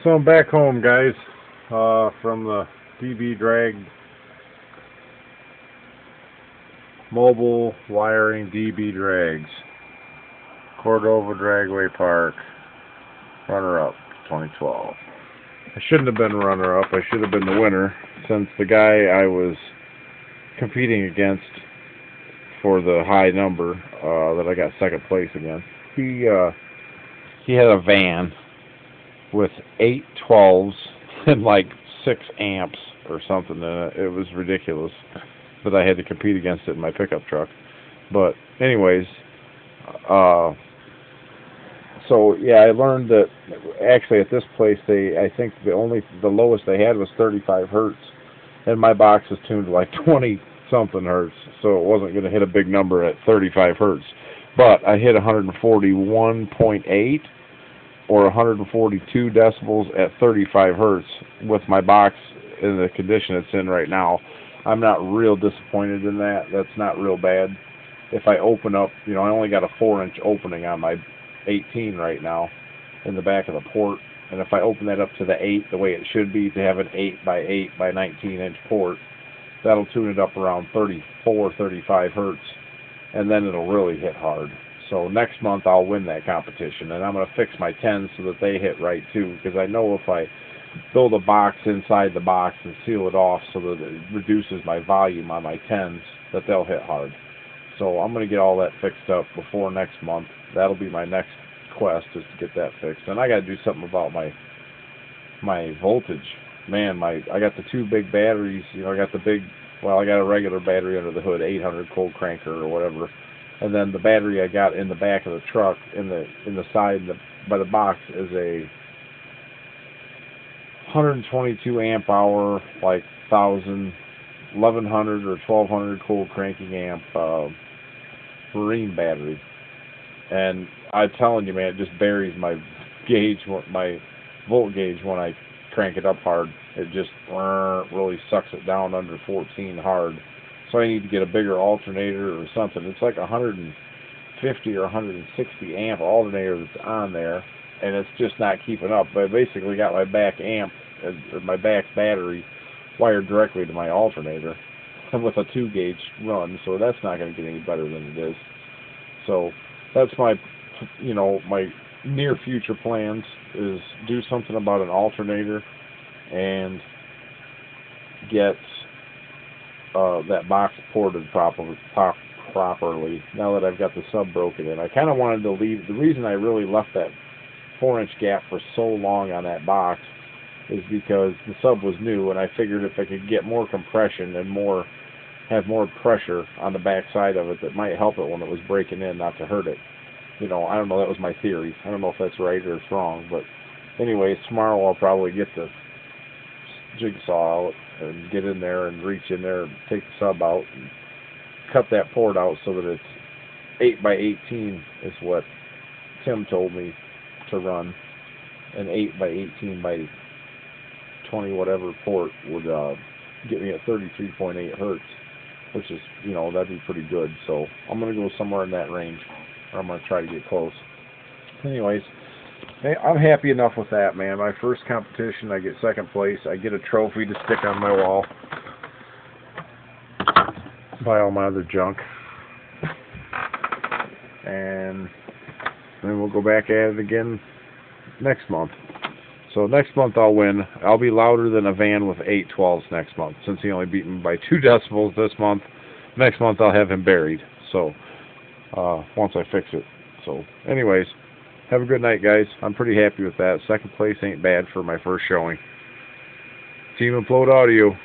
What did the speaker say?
So I'm back home, guys, from the DB Drag Mobile Wiring DB Drags, Cordova Dragway Park, runner-up 2012. I shouldn't have been runner-up. I should have been the winner, since the guy I was competing against for the high number that I got second place against, he had a van with 8 12s and like 6 amps or something in it. It was ridiculous, but I had to compete against it in my pickup truck. But anyways, so yeah, I learned that actually at this place I think the lowest they had was 35 hertz, and my box is tuned to like 20 something hertz, so it wasn't going to hit a big number at 35 hertz. But I hit 141.8 or 142 decibels at 35 hertz with my box in the condition it's in right now. I'm not real disappointed in that. That's not real bad. If I open up, I only got a 4-inch opening on my 18 right now in the back of the port, and if I open that up to the 8 the way it should be, to have an 8 by 8 by 19-inch port, that'll tune it up around 34, 35 hertz, and then it'll really hit hard. So next month I'll win that competition, and I'm going to fix my 10s so that they hit right too, because I know if I build a box inside the box and seal it off so that it reduces my volume on my 10s, that they'll hit hard. So I'm going to get all that fixed up before next month. That'll be my next quest, is to get that fixed. And I got to do something about my voltage. Man, I got the 2 big batteries. I got I got a regular battery under the hood, 800 cold cranker or whatever. And then the battery I got in the back of the truck, in the side by the box, is a 122 amp hour, like 1100 or 1200 cold cranking amp marine battery. And I'm telling you, man, it just buries my my volt gauge when I crank it up hard. It just really sucks it down under 14 hard. So I need to get a bigger alternator or something. It's like 150 or 160 amp alternator that's on there, and it's just not keeping up. But I basically got my back amp, or my back battery, wired directly to my alternator with a 2 gauge run, so that's not going to get any better than it is. So that's my my near future plans, is do something about an alternator and get that box ported properly now that I've got the sub broken in. I kind of wanted to leave. The reason I really left that 4-inch gap for so long on that box is because the sub was new, and I figured if I could get more compression and have more pressure on the back side of it, that might help it when it was breaking in, not to hurt it. I don't know, that was my theory. I don't know if that's right or it's wrong, but anyways, tomorrow I'll probably get the jigsaw out and get in there and reach in there and take the sub out and cut that port out so that it's 8 by 18 is what Tim told me to run. An 8 by 18 by 20 whatever port would get me at 33.8 hertz, which is, that'd be pretty good. So I'm going to go somewhere in that range, or I'm going to try to get close. Anyways, hey, I'm happy enough with that, man. My first competition, I get second place. I get a trophy to stick on my wall. Buy all my other junk. And then we'll go back at it again next month. So next month I'll win. I'll be louder than a van with 8 12s next month, since he only beat me by 2 decibels this month. Next month I'll have him buried. So once I fix it. So anyways, have a good night, guys. I'm pretty happy with that. Second place ain't bad for my first showing. Team Implode Audio.